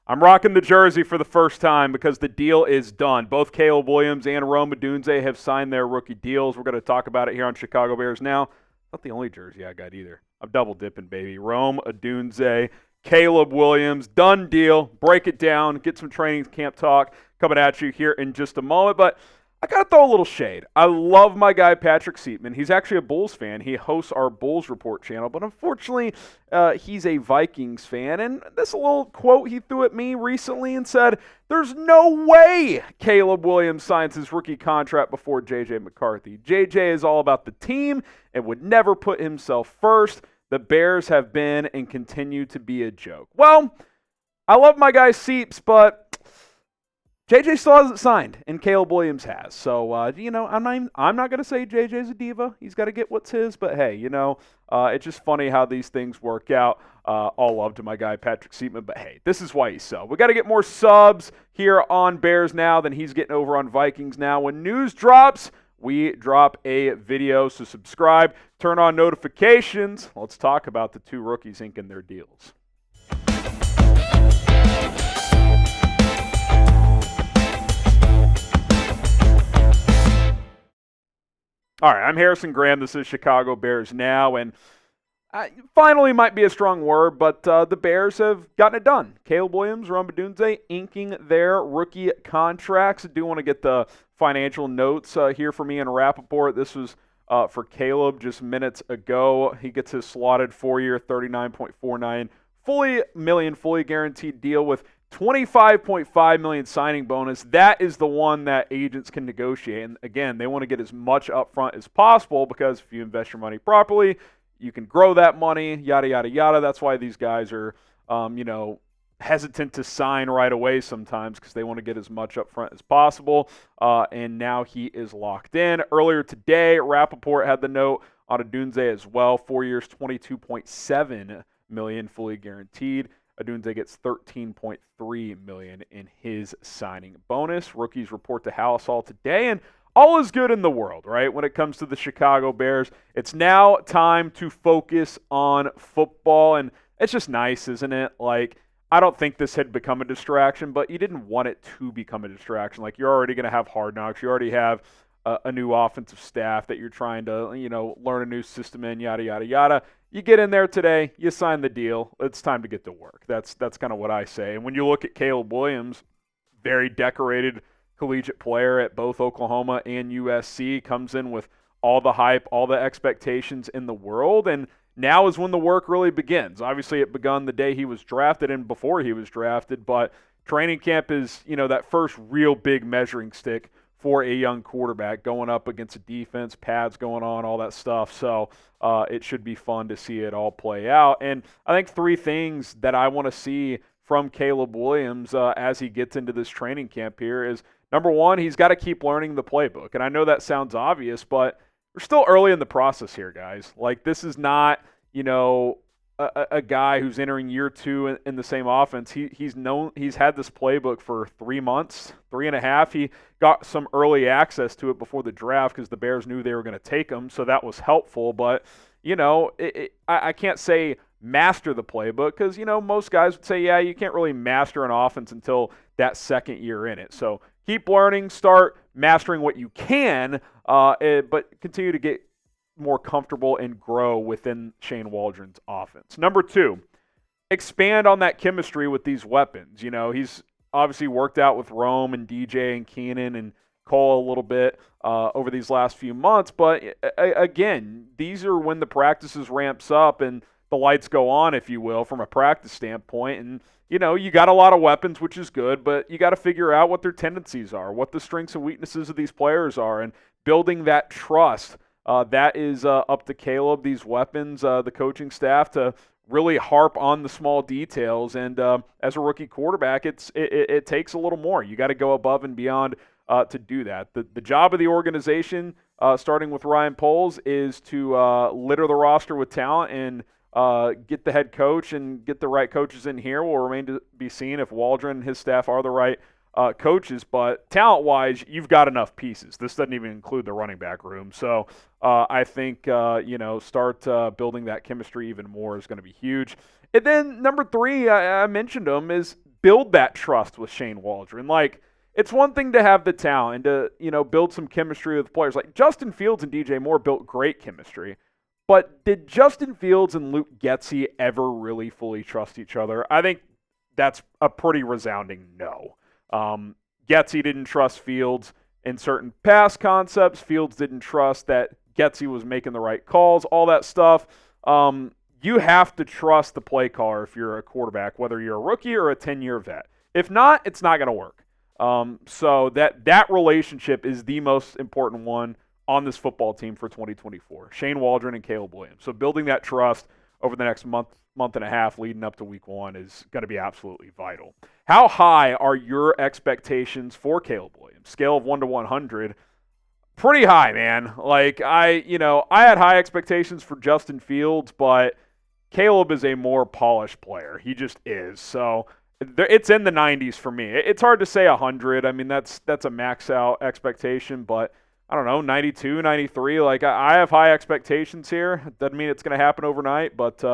I'm rocking the jersey for the first time because the deal is done. Both Caleb Williams and Rome Odunze have signed their rookie deals. We're going to talk about it here on Chicago Bears Now. Not the only jersey I got either. I'm double dipping, baby. Rome Odunze, Caleb Williams, done deal. Break it down, get some training camp talk coming at you here in just a moment. But I got to throw a little shade. I love my guy, Patrick Seatman. He's actually a Bulls fan. He hosts our Bulls Report channel, but unfortunately, he's a Vikings fan. And this little quote he threw at me recently and said, there's no way Caleb Williams signs his rookie contract before J.J. McCarthy. J.J. is all about the team and would never put himself first. The Bears have been and continue to be a joke. Well, I love my guy Seeps, but JJ still hasn't signed, and Caleb Williams has. So, I'm not going to say JJ's a diva. He's got to get what's his. But, hey, it's just funny how these things work out. All love to my guy, Patrick Seatman. But, hey, this is why he's sub. We got to get more subs here on Bears Now than he's getting over on Vikings Now. When news drops, we drop a video. So, subscribe, turn on notifications. Let's talk about the two rookies inking their deals. All right, I'm Harrison Graham. This is Chicago Bears Now, and finally might be a strong word, but the Bears have gotten it done. Caleb Williams, Rome Odunze inking their rookie contracts. I do want to get the financial notes here for me and Rappaport. This was for Caleb just minutes ago. He gets his slotted 4-year, $39.49 million fully guaranteed deal with $25.5 million signing bonus. That is the one that agents can negotiate. And again, they want to get as much upfront as possible because if you invest your money properly, you can grow that money, yada, yada, yada. That's why these guys are, hesitant to sign right away sometimes because they want to get as much upfront as possible. And now he is locked in. Earlier today, Rappaport had the note on Odunze as well. 4 years, $22.7 million fully guaranteed. Odunze gets $13.3 million in his signing bonus. Rookies report to Halas Hall today, and all is good in the world, right? When it comes to the Chicago Bears, it's now time to focus on football, and it's just nice, isn't it? Like, I don't think this had become a distraction, but you didn't want it to become a distraction. Like, you're already going to have Hard Knocks. You already have a new offensive staff that you're trying to, learn a new system in, yada, yada, yada. You get in there today, you sign the deal. It's time to get to work. That's kind of what I say. And when you look at Caleb Williams, very decorated collegiate player at both Oklahoma and USC, comes in with all the hype, all the expectations in the world, and now is when the work really begins. Obviously, it begun the day he was drafted and before he was drafted, but training camp is, that first real big measuring stick for a young quarterback going up against a defense, pads going on, all that stuff. So it should be fun to see it all play out. And I think three things that I want to see from Caleb Williams as he gets into this training camp here is, number one, he's got to keep learning the playbook. And I know that sounds obvious, but we're still early in the process here, guys. Like, this is not, a guy who's entering year two in the same offense. He's had this playbook for 3 months, 3.5. He got some early access to it before the draft because the Bears knew they were going to take him, so that was helpful. But, I can't say master the playbook because, most guys would say, yeah, you can't really master an offense until that second year in it. So keep learning, start mastering what you can, but continue to get more comfortable and grow within Shane Waldron's offense. Number two, expand on that chemistry with these weapons. He's obviously worked out with Rome and DJ and Keenan and Cole a little bit over these last few months, but again, these are when the practices ramps up and the lights go on, if you will, from a practice standpoint. And you got a lot of weapons, which is good, but you got to figure out what their tendencies are, what the strengths and weaknesses of these players are, and building that trust. That is up to Caleb, these weapons, the coaching staff to really harp on the small details. And as a rookie quarterback, it takes a little more. You got to go above and beyond to do that. The job of the organization, starting with Ryan Poles, is to litter the roster with talent and get the head coach and get the right coaches in here. Will remain to be seen if Waldron and his staff are the right coaches, but talent-wise, you've got enough pieces. This doesn't even include the running back room. So I think, start building that chemistry even more is going to be huge. And then number three, I mentioned them, is build that trust with Shane Waldron. Like, it's one thing to have the talent and to, build some chemistry with players. Like, Justin Fields and DJ Moore built great chemistry. But did Justin Fields and Luke Getsy ever really fully trust each other? I think that's a pretty resounding no. Getsy didn't trust Fields in certain pass concepts. Fields didn't trust that Getsy was making the right calls, all that stuff. You have to trust the play caller if you're a quarterback, whether you're a rookie or a 10-year vet. If not, it's not going to work. So that relationship is the most important one on this football team for 2024. Shane Waldron and Caleb Williams. So building that trust over the next month and a half leading up to week 1 is going to be absolutely vital. How high are your expectations for Caleb Williams? Scale of 1 to 100. Pretty high, man. Like, I had high expectations for Justin Fields, but Caleb is a more polished player. He just is. So it's in the 90s for me. It's hard to say 100. I mean, that's a max out expectation, but I don't know, 92, 93. Like, I have high expectations here. Doesn't mean it's going to happen overnight, but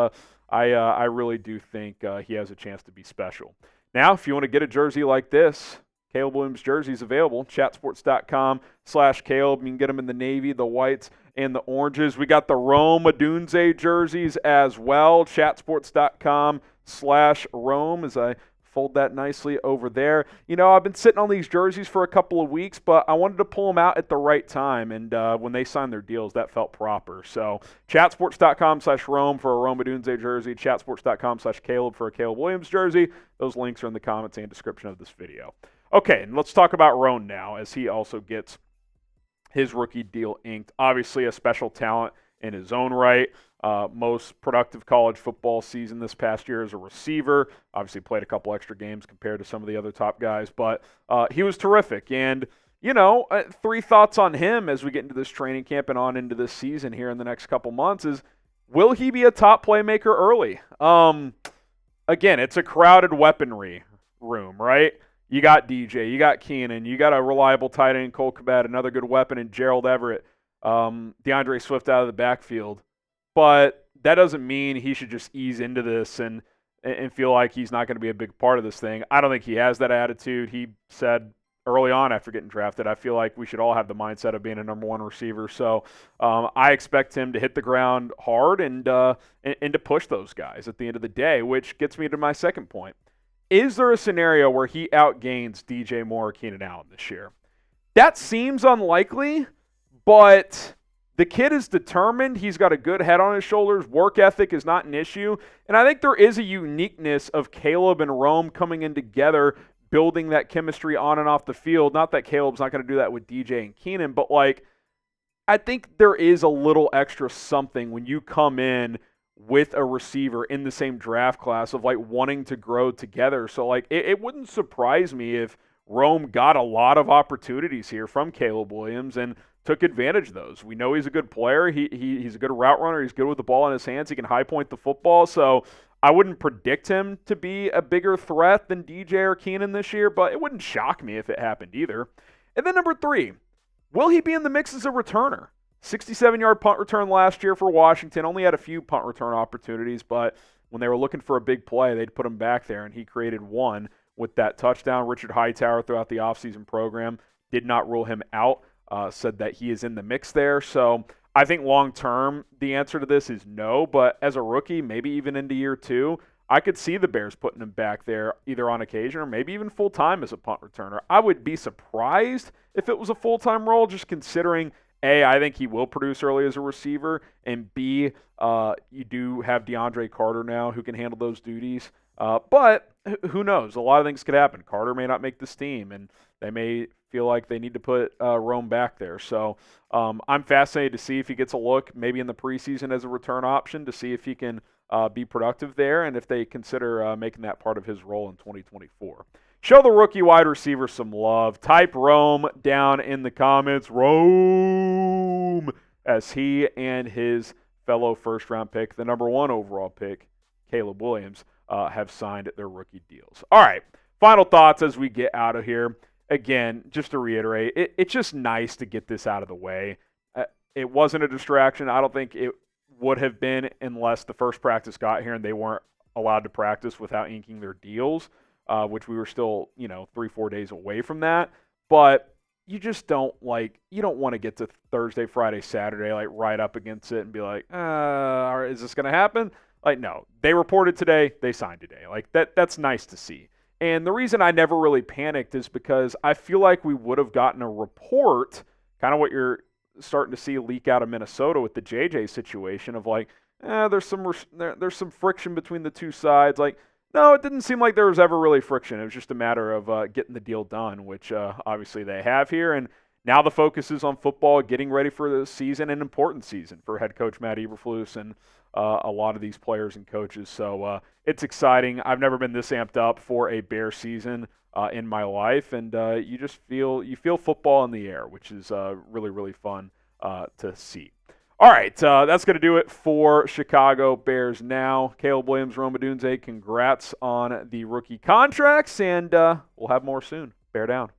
I really do think he has a chance to be special. Now, if you want to get a jersey like this, Caleb Williams jersey is available. Chatsports.com/Caleb. You can get them in the navy, the whites, and the oranges. We got the Rome Odunze jerseys as well. Chatsports.com/Rome as I fold that nicely over there. I've been sitting on these jerseys for a couple of weeks, but I wanted to pull them out at the right time, and when they signed their deals, that felt proper. So chatsports.com/Rome for a Rome Odunze jersey, chatsports.com/Caleb for a Caleb Williams jersey. Those links are in the comments and description of this video. Okay, and let's talk about Roan now, as he also gets his rookie deal inked. Obviously a special talent in his own right. Most productive college football season this past year as a receiver. Obviously played a couple extra games compared to some of the other top guys, but he was terrific. And, 3 thoughts on him as we get into this training camp and on into this season here in the next couple months is, will he be a top playmaker early? Again, it's a crowded weaponry room, right? You got DJ, you got Keenan, you got a reliable tight end, Cole Kmet, another good weapon in Gerald Everett, DeAndre Swift out of the backfield. But that doesn't mean he should just ease into this and feel like he's not going to be a big part of this thing. I don't think he has that attitude. He said early on after getting drafted, I feel like we should all have the mindset of being a number 1 receiver. So I expect him to hit the ground hard and to push those guys at the end of the day, which gets me to my second point. Is there a scenario where he outgains DJ Moore or Keenan Allen this year? That seems unlikely, but the kid is determined. He's got a good head on his shoulders. Work ethic is not an issue. And I think there is a uniqueness of Caleb and Rome coming in together, building that chemistry on and off the field. Not that Caleb's not going to do that with DJ and Keenan, but I think there is a little extra something when you come in with a receiver in the same draft class of wanting to grow together. So it wouldn't surprise me if Rome got a lot of opportunities here from Caleb Williams and took advantage of those. We know he's a good player. He's a good route runner. He's good with the ball in his hands. He can high point the football. So I wouldn't predict him to be a bigger threat than DJ or Keenan this year, but it wouldn't shock me if it happened either. And then number 3, will he be in the mix as a returner? 67-yard punt return last year for Washington. Only had a few punt return opportunities, but when they were looking for a big play, they'd put him back there, and he created one with that touchdown. Richard Hightower throughout the offseason program did not rule him out, said that he is in the mix there. So I think long-term, the answer to this is no, but as a rookie, maybe even into year 2, I could see the Bears putting him back there either on occasion or maybe even full-time as a punt returner. I would be surprised if it was a full-time role, just considering – A, I think he will produce early as a receiver, and B, you do have DeAndre Carter now who can handle those duties. But who knows? A lot of things could happen. Carter may not make this team, and they may feel like they need to put Rome back there. So I'm fascinated to see if he gets a look maybe in the preseason as a return option to see if he can be productive there and if they consider making that part of his role in 2024. Show the rookie wide receiver some love. Type Rome down in the comments. Rome! As he and his fellow first-round pick, the number 1 overall pick, Caleb Williams, have signed their rookie deals. All right, final thoughts as we get out of here. Again, just to reiterate, it's just nice to get this out of the way. It wasn't a distraction. I don't think it would have been unless the first practice got here and they weren't allowed to practice without inking their deals. which we were still, 3-4 days away from that. But you just don't you don't want to get to Thursday, Friday, Saturday, right up against it and be like, is this going to happen? No, they reported today, they signed today. That's nice to see. And the reason I never really panicked is because I feel like we would have gotten a report, kind of what you're starting to see leak out of Minnesota with the JJ situation of there's some friction between the two sides. No, it didn't seem like there was ever really friction. It was just a matter of getting the deal done, which obviously they have here. And now the focus is on football, getting ready for the season, an important season for head coach Matt Eberflus and a lot of these players and coaches. So it's exciting. I've never been this amped up for a Bear season in my life, and you feel football in the air, which is really, really fun to see. All right, that's going to do it for Chicago Bears Now. Caleb Williams, Rome Odunze, congrats on the rookie contracts, and we'll have more soon. Bear down.